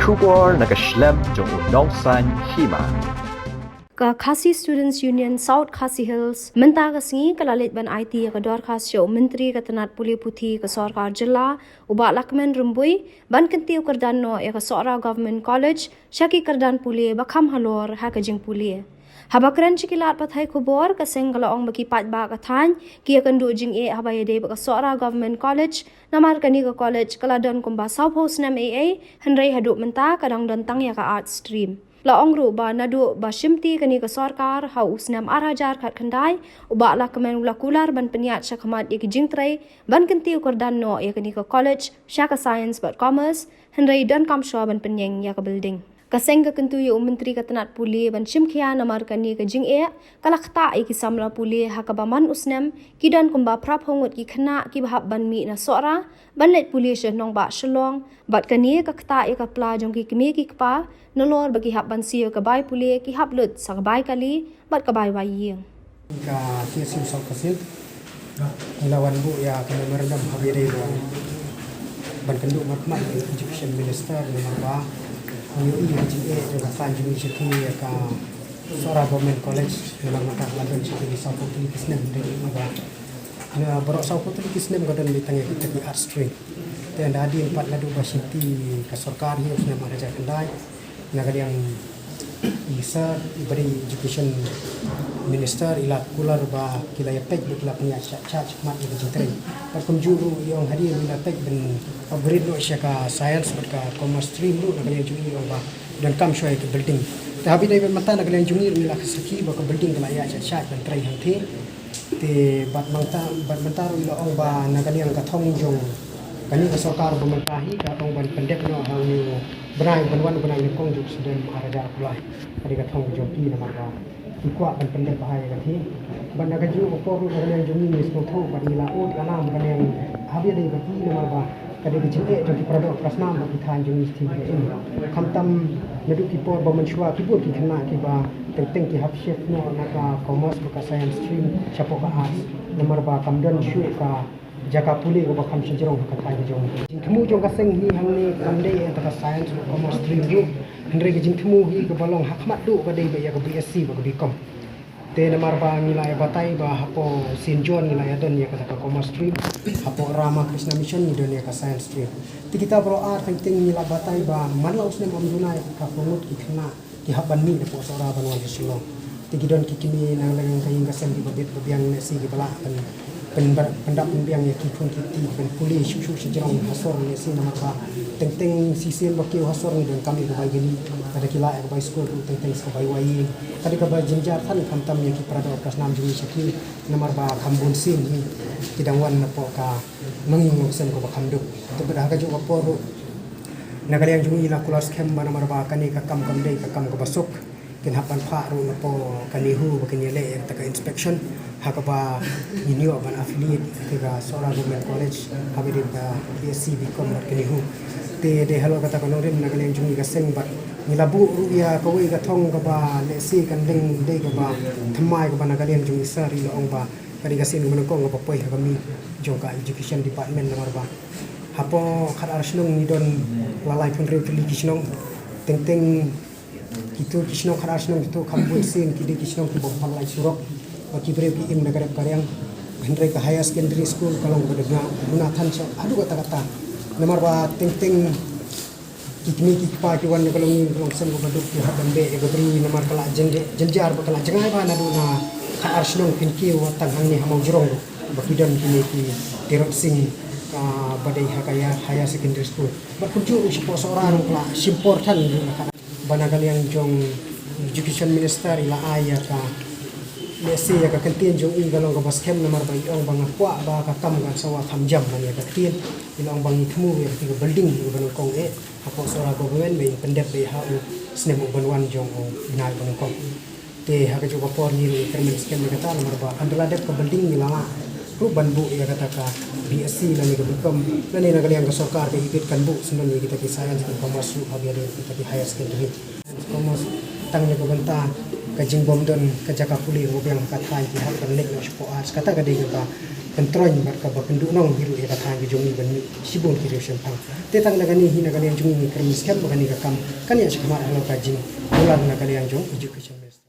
Shubor nakaslem jong unong san hima. Ka Khasi Students Union South Khasi Hills menta ka singi kalalit ban IT ka dor khas show menteri ka tanat puli puthi ka sarkar jilla uba lakmen rumbui ban kentiu kerdan no ya ka sora government college syaki kerdan puli bakham halor ha ka jing puli habakran chikilat pathai khubor ka sengala ong baki pat ba ka than ki kan du jing e habaya de ka sora government college namar kani ka college kaladon kumba south house nam aa hanrei hadu menta kadang don tang ya ka art stream la ongru ba nadu ba shimti kani ka sarkar haus nam arajar khat khandai uba la kemen ula kular ban peniat syakhamat ya jingtrai ban kentiu kordan no ya kani ka college syaka science but commerce henrei dan kamsha ban penyeng ya ka building kaseng ka kentu yu menteri ka tanat puli ban shimkhia namar kani ka jing e kalakta ki samla puli hakabaman usnam kidan kumba prap hongot ki khana ki bahab ban mi na sora ban let puli nong ba shlong bat kani ka kta ka pla jong ki kmi ki kpa nolor bagi hab ban siyo ka bai puli ki hab lut sa bai kali bat ka bai wai ka TSU South Kasil lawan bu ya kena meredam habire ban kenduk makmat education minister nomor ba UUI GA dengan Tanjung City ka Sora Government College dalam mata London City di South Putri Kisnem dari ba na borok South Putri Kisnem gadan ditanya kita di art stream dan ada empat ladu basiti ka sarkar hiu na maraja kendai naga yang bisa beri education minister ila kular ba kila ya pek bukla punya charge mat di jintri pakum juru yang hadir ila pek ben upgrade no syaka science berka commerce stream lu naga yang juni ba dan kam shoy ke building tapi dai mata naga yang juni ila saki ba ka building kala ya charge dan trai hang the te bat manta ila ong ba naga yang ka thong jong kani ka sarkar pemerintahi ka ong ban pendek no hang ni benai banwan benai ni kong juk sedem araja kulai kadi ka thong jong ki na ba ikwa ban pendek bahaya kati ban naga ju ko ru naga yang jumi ni smo tho badi la ut kana naga yang habia dei kati na ba kadi ke jile to ki produk prasna ba ki than jumi thi ke in khamtam nadu ki por ba manshwa ki por ki khana ki ba teng ki hab chef no naga commerce ka science stream chapo ka arts nomor ba kamdon shu ka jaka puli ko bakam sejrong ka thai jong thmu jong ka seng hi hang ni kamde ta ka science commerce stream ju henre ke jing thmu hi ko balong hakmat du ka dei ba ya ka BSc ba ka Bcom te namar ba nilai batai ba hapo sinjon nilai don ya ka commerce stream hapo Rama Krishna Mission ni don ya ka science stream ti kita bro art penting nilai batai ba manla usne mamduna ka pungut ikna ki haban ni po sora banwan silong ti gidon ki kimi nang lang kayin ka sen ki babit babiang nesi ki bala pendak pembiang ya kifun kiti ben puli shushu sejrong hasor ni si nama ka teng sisil bakil hasor ni dan kami kebai gini ada kila ya kebai school teng kebai wai tadi kebai jenjar tan kamtam ya ki prada opas nam jumi syaki nomor ba kambun sin ni kidangwan na po ka mangingong sen ko bakamduk to berhaga jo kaporo nagali yang jumi la kulas kem ba nomor ba kani ka kam dei ka kam ka basuk kin hapan pha ru na po kanihu bakini le ta ka inspection hakaba inyo ban affiliate tiga Sora Government College habidi ka BSc Bcom kanihu te de halo kata kono rin nagaleng jumi ka seng bat nilabu ruya ka wi ka thong ka ba le si kan ding de ka ba thamai ka ba nagaleng jumi sari lo ong ba kadi ka sin mo ko nga papoy ka mi joka education department nomor ba hapo khar arslung ni don lalai pun re pili kisnong teng itu kisnong khar arslung itu kambun sin kidi kisnong ki bom palai surok bagi beri im negara karyang Henry ke higher secondary school kalau berdengar gunatan so aduh kata-kata nomor ba ting kikmi kikpa kiwan kalau ni kalau sen ko baduk ki hadan be e beri nomor kala jenjar ba kala jengai ba nadu na ka arslong pinki watang hang ni hamau jurong bakidan kini ki terot sing ka badai hakaya higher secondary school berkunjung sipo seorang kala simportan banagal yang jong education minister ila aya ka Messi ya ka kentin jong in galong ka baskem nomor ba iong bang kwa ba ka kam kan sawa thamjam man ya ka tin ilong bang ithmu ya ka building ni banong kong e apo Sora government be pendep be ha snem banwan jong o binal banong kong te ha ka jo por ni kermen skem ka ta nomor ba andala dep ka building ni lama ru banbu ya kata ka BSc lani ka Bcom lani na kaliang ka sarkar ka ipit kan bu sunan ni kita ki science ka commerce habia de kita ki higher secondary commerce tang ni ko banta kajing bom don kajaka puli rubiang kathai ki hak kan lek no spo arts kata ka de ka pentroy marka ba penduk nong biru e batang ge jongi ban sibon kiri sempang tetang daga ni hina kali yang jongi kermis kan bagani kam kan ya sekama alo kajing ulang na kali yang jong education minister